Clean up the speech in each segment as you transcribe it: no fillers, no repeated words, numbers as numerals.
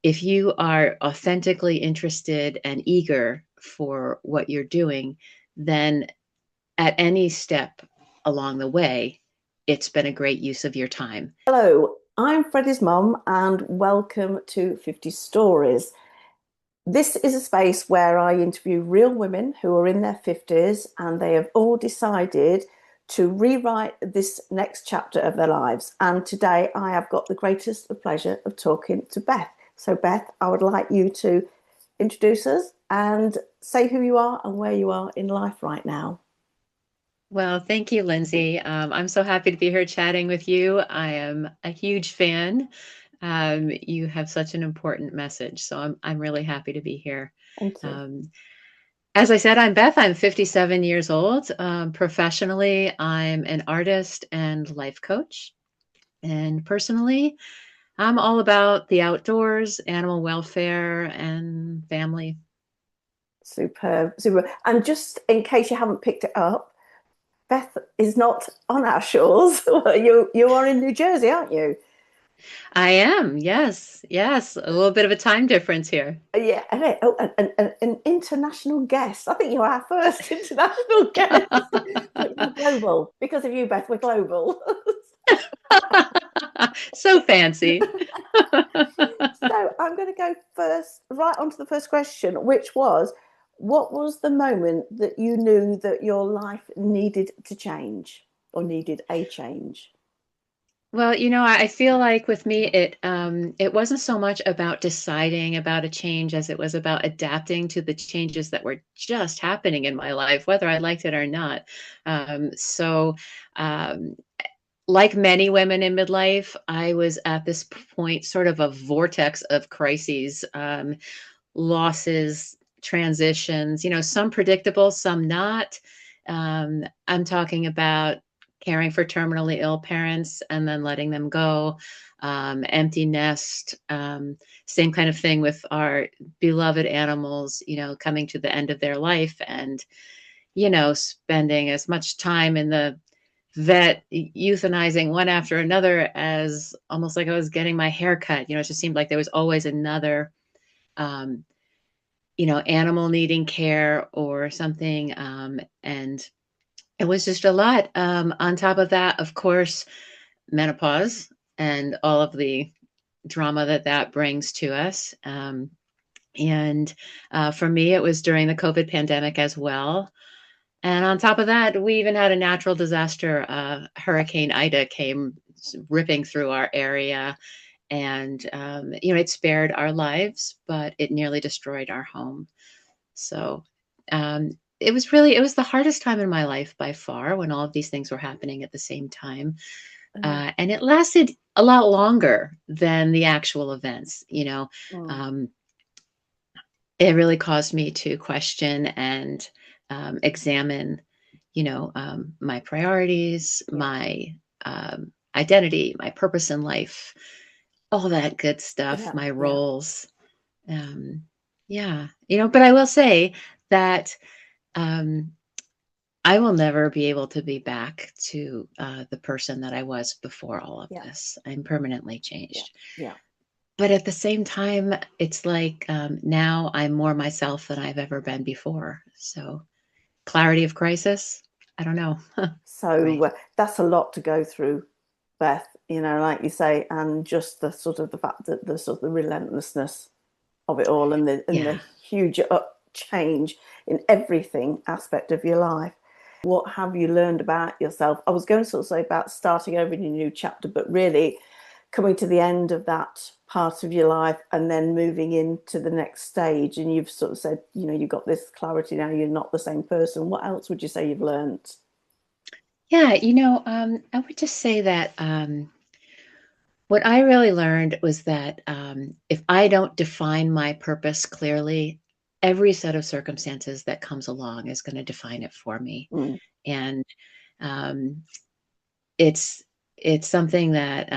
if you are authentically interested and eager for what you're doing, then at any step along the way, it's been a great use of your time. Hello, I'm Freddie's mum, and welcome to 50 Stories. This is a space where I interview real women who are in their 50s and they have all decided to rewrite this next chapter of their lives. And today I have got the greatest of pleasure of talking to Beth. So, Beth, I would like you to introduce us and say who you are and where you are in life right now. Well, thank you, Lindsay. I'm so happy to be here chatting with you. I am a huge fan. You have such an important message, so I'm really happy to be here. Thank you. Um, as I said, I'm Beth. I'm 57 years old. Professionally, I'm an artist and life coach. And personally, I'm all about the outdoors, animal welfare, and family. Superb, superb. And just in case you haven't picked it up, Beth is not on our shores. You are in New Jersey, aren't you? I am, yes, yes, a little bit of a time difference here. Yeah. Oh, an international guest. I think you're our first international guest. We're global because of you, Beth. We're global. So fancy. So I'm going to go first, right on to the first question, which was, what was the moment that you knew that your life needed to change or needed a change? Well, I feel like with me, it wasn't so much about deciding about a change as it was about adapting to the changes that were just happening in my life, whether I liked it or not. So, um, like many women in midlife, I was at this point, sort of a vortex of crises, losses, transitions, some predictable, some not. I'm talking about caring for terminally ill parents and then letting them go, empty nest, same kind of thing with our beloved animals, coming to the end of their life and, spending as much time in the vet euthanizing one after another as almost like I was getting my hair cut. It just seemed like there was always another um, animal needing care or something. And it was just a lot. On top of that, of course, menopause and all of the drama that brings to us. And for me, it was during the COVID pandemic as well. And on top of that, we even had a natural disaster. Hurricane Ida came ripping through our area, and it spared our lives, but it nearly destroyed our home. So it was the hardest time in my life by far when all of these things were happening at the same time. Mm, And it lasted a lot longer than the actual events. mm, Um, it really caused me to question and examine, my priorities, yeah, my identity, my purpose in life, all that good stuff, yeah, my yeah, roles. Um, yeah, but I will say that um, I will never be able to be back to the person that I was before all of yeah, this. I'm permanently yeah, changed. yeah. But at the same time, it's like now I'm more myself than I've ever been before. So, clarity of crisis, I don't know. So Right. that's a lot to go through, Beth. Like you say, and just the sort of the fact that the sort of the relentlessness of it all, and the Yeah. huge change in everything aspect of your life. What have you learned about yourself? I was going to sort of say about starting over in a new chapter, but really coming to the end of that part of your life and then moving into the next stage. And you've sort of said, you've got this clarity now, you're not the same person. What else would you say you've learned? Yeah. I would just say that what I really learned was that if I don't define my purpose clearly, every set of circumstances that comes along is going to define it for me. Mm, And um, it's it's something that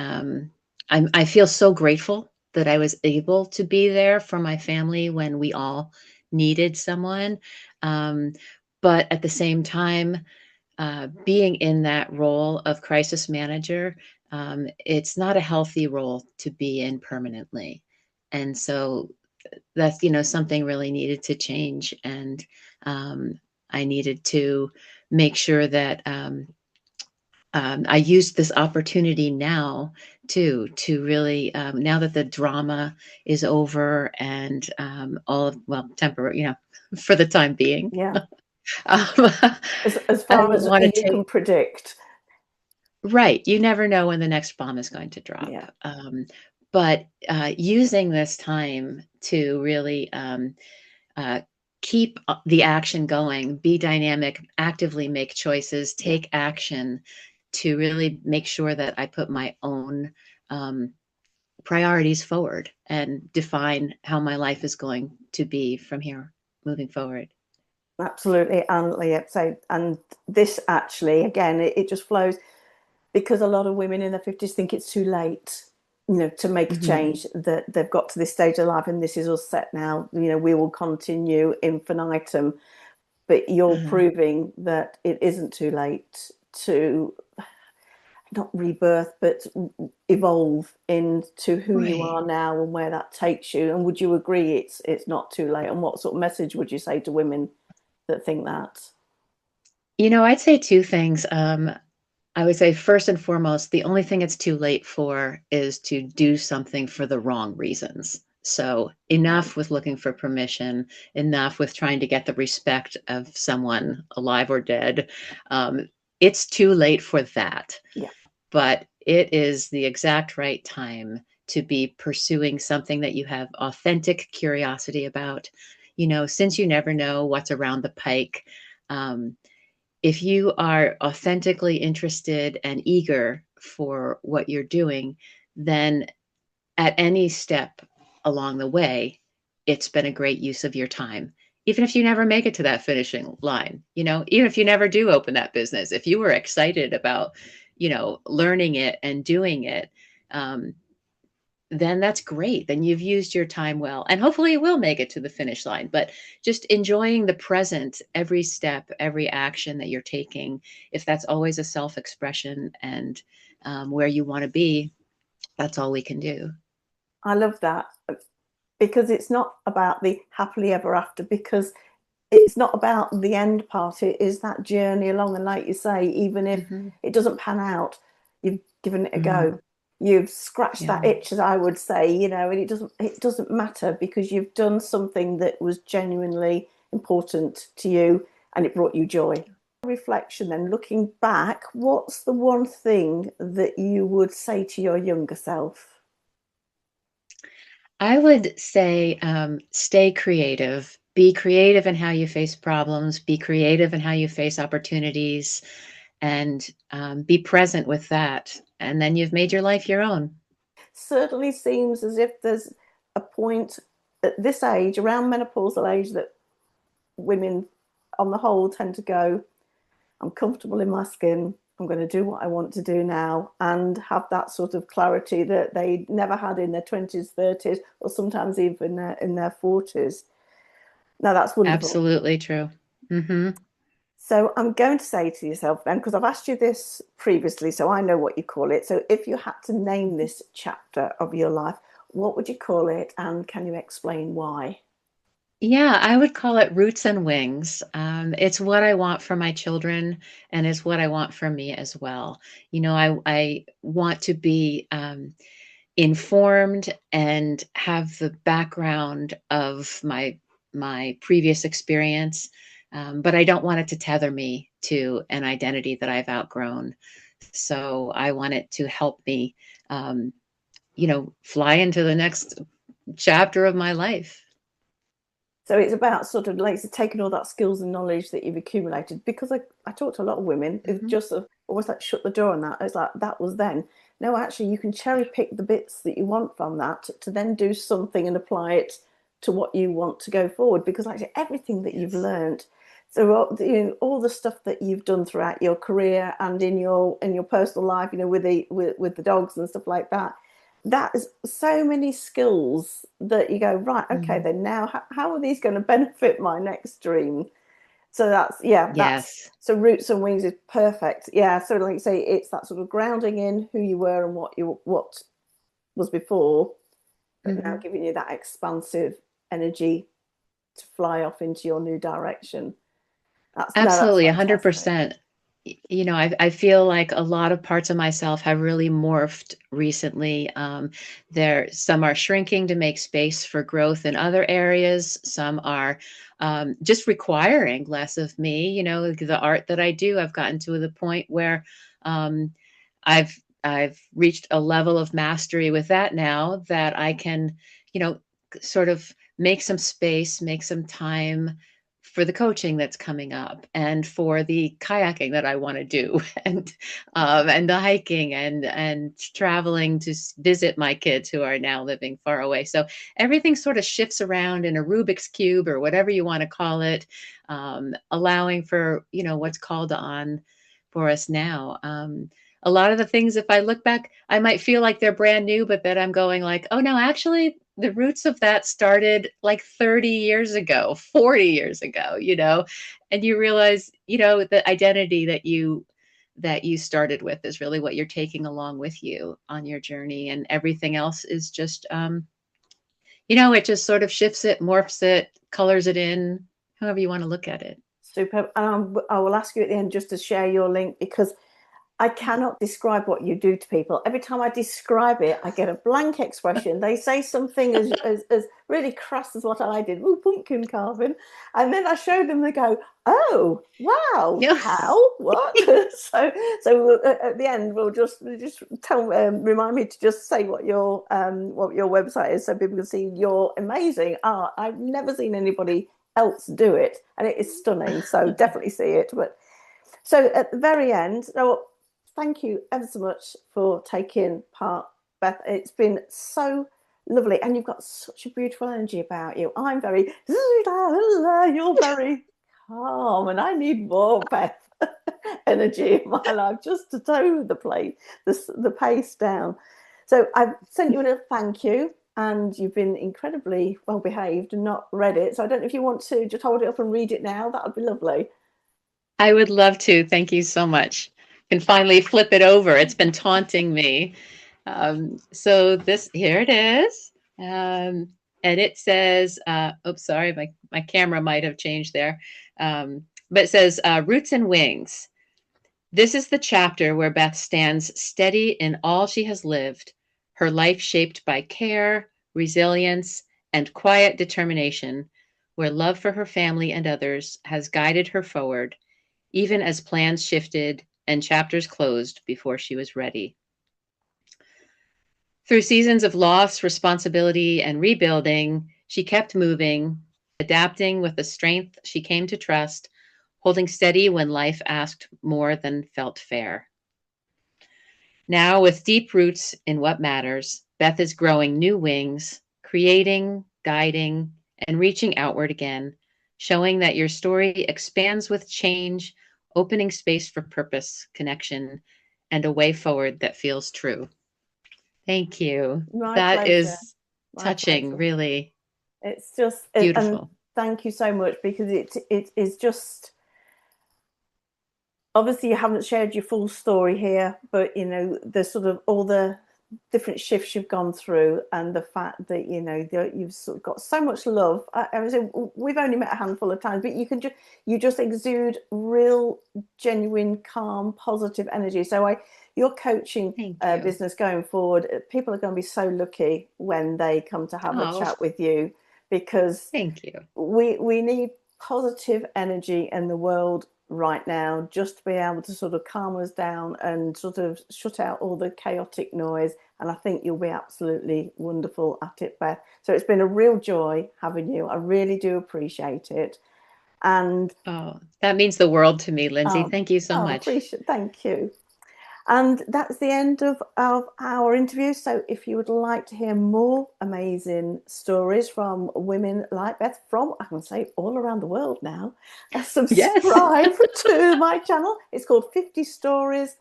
I feel so grateful that I was able to be there for my family when we all needed someone. Um, but at the same time, being in that role of crisis manager, it's not a healthy role to be in permanently. And so that's, something really needed to change. And um, I needed to make sure that I used this opportunity now to really, now that the drama is over and all of, well, temporary, for the time being, Yeah. um, As I far as want to you take, can predict. right. You never know when the next bomb is going to drop. Yeah. But using this time to really uh, keep the action going, be dynamic, actively make choices, Yeah. take action to really make sure that I put my own um, priorities forward and define how my life is going to be from here moving forward. Absolutely. And yeah, so and this actually again it just flows because a lot of women in their 50s think it's too late, to make a Hmm. change, that they've got to this stage of life and this is us set now, we will continue infinitum. But you're Uh, proving that it isn't too late to not rebirth, but evolve into who you right. are now and where that takes you. And would you agree it's not too late? And what sort of message would you say to women that think that? I'd say two things. I would say first and foremost, the only thing it's too late for is to do something for the wrong reasons. So Right. enough with looking for permission, enough with trying to get the respect of someone alive or dead. Um, it's too late for that, Yeah. but it is the exact right time to be pursuing something that you have authentic curiosity about. Since you never know what's around the pike, um, if you are authentically interested and eager for what you're doing, then at any step along the way, it's been a great use of your time. Even if you never make it to that finishing line, even if you never do open that business, if you were excited about, learning it and doing it, um, then that's great. Then you've used your time well, and hopefully you will make it to the finish line. But just enjoying the present, every step, every action that you're taking, if that's always a self expression and where you want to be, that's all we can do. I love that because it's not about the happily ever after, because it's not about the end part. It is that journey along. And like you say, even if Hmm. it doesn't pan out, you've given it a Hmm. go. You've scratched Yeah, that itch, as I would say, and it doesn't matter because you've done something that was genuinely important to you and it brought you joy. Reflection then, looking back, what's the one thing that you would say to your younger self? I would say stay creative. Be creative in how you face problems. Be creative in how you face opportunities, and be present with that. And then you've made your life your own. Certainly seems as if there's a point at this age, around menopausal age, that women on the whole tend to go, I'm comfortable in my skin, I'm going to do what I want to do now, and have that sort of clarity that they never had in their 20s, 30s, or sometimes even in their 40s. Now, that's wonderful. Absolutely true. Hmm. So I'm going to say to yourself then, because I've asked you this previously, so I know what you call it. So if you had to name this chapter of your life, what would you call it? And can you explain why? Yeah, I would call it roots and wings. It's what I want for my children, and it's what I want for me as well. I want to be informed and have the background of my previous experience, but I don't want it to tether me to an identity that I've outgrown. So I want it to help me, um, fly into the next chapter of my life. So it's about sort of like taking all that skills and knowledge that you've accumulated. Because I talk to a lot of women who've Mhm. just almost like shut the door on that. It's like that was then. No, actually, you can cherry pick the bits that you want from that to then do something and apply it to what you want to go forward. Because actually, everything that you've Yes. learned, so all the stuff that you've done throughout your career and in your personal life, with the dogs and stuff like that, that is so many skills that you go, right, okay, Mhm. then now how are these going to benefit my next dream? So that's Yes. so roots and wings is perfect. Yeah, so like you say, it's that sort of grounding in who you were and what was before, but now Mhm. giving you that expansive energy to fly off into your new direction. That's Absolutely, fantastic. 100%. You know, I feel like a lot of parts of myself have really morphed recently. Some are shrinking to make space for growth in other areas. Some are just requiring less of me. You know, the art that I do, I've gotten to the point where um, I've reached a level of mastery with that now that I can, you know, sort of make some space, make some time for the coaching that's coming up and for the kayaking that I want to do and the hiking and traveling to visit my kids who are now living far away. So everything sort of shifts around in a Rubik's cube or whatever you want to call it, allowing for, you know, what's called on for us now. A lot of the things, if I look back, I might feel like they're brand new, but then I'm going like, oh no, actually the roots of that started like 30 years ago, 40 years ago, you know, and you realize, you know, the identity that you started with is really what you're taking along with you on your journey, and everything else is just you know, it just sort of shifts it, morphs it, colors it in, however you want to look at it. Super. I will ask you at the end just to share your link because I cannot describe what you do to people. Every time I describe it, I get a blank expression. They say something as really crass as what I did, ooh, pumpkin carving. And then I show them, they go, oh, wow, Yeah. how, what? So at the end, we'll just remind me to just say what your website is so people can see your amazing art. I've never seen anybody else do it, and it is stunning. So definitely see it. But so at the very end, so thank you ever so much for taking part, Beth. It's been so lovely, and you've got such a beautiful energy about you. I'm very, you're very calm, and I need more Beth energy in my life just to tone the pace down. So I've sent you a little thank you, and you've been incredibly well behaved and not read it. So I don't know if you want to just hold it up and read it now. That would be lovely. I would love to. Thank you so much. Can finally flip it over. It's been taunting me. So this here it is. And it says, oops, sorry, my camera might have changed there. But it says roots and wings. This is the chapter where Beth stands steady in all she has lived, her life shaped by care, resilience, and quiet determination, where love for her family and others has guided her forward even as plans shifted and chapters closed before she was ready. Through seasons of loss, responsibility, and rebuilding, she kept moving, adapting with the strength she came to trust, holding steady when life asked more than felt fair. Now, with deep roots in what matters, Beth is growing new wings, creating, guiding, and reaching outward again, showing that your story expands with change, opening space for purpose, connection, and a way forward that feels true. Thank you. My That pleasure. is My touching, pleasure. really It's just, and beautiful. thank you so much because it is just obviously you haven't shared your full story here, but you know the sort of all the different shifts you've gone through and the fact that you know you've sort of got so much love. I was we've only met a handful of times, but you just exude real, genuine, calm, positive energy. So your coaching Thank you. business going forward, people are going to be so lucky when they come to have a Oh, chat with you because thank you. we need positive energy in the world right now just to be able to sort of calm us down and sort of shut out all the chaotic noise. And I think you'll be absolutely wonderful at it, Beth. So it's been a real joy having you. I really do appreciate it. And Oh, that means the world to me, Lindsay. um, Thank you so much. appreciate, thank you. And that's the end of our interview. So if you would like to hear more amazing stories from women like Beth from, I can say, all around the world now, Yes. subscribe to my channel. It's called 50 Stories,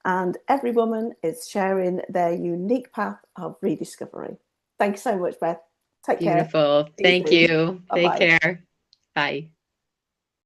and every woman is sharing their unique path of rediscovery. Thank you so much, Beth. Take care. Beautiful. See you Thank soon. you. Bye Take bye. care. Bye.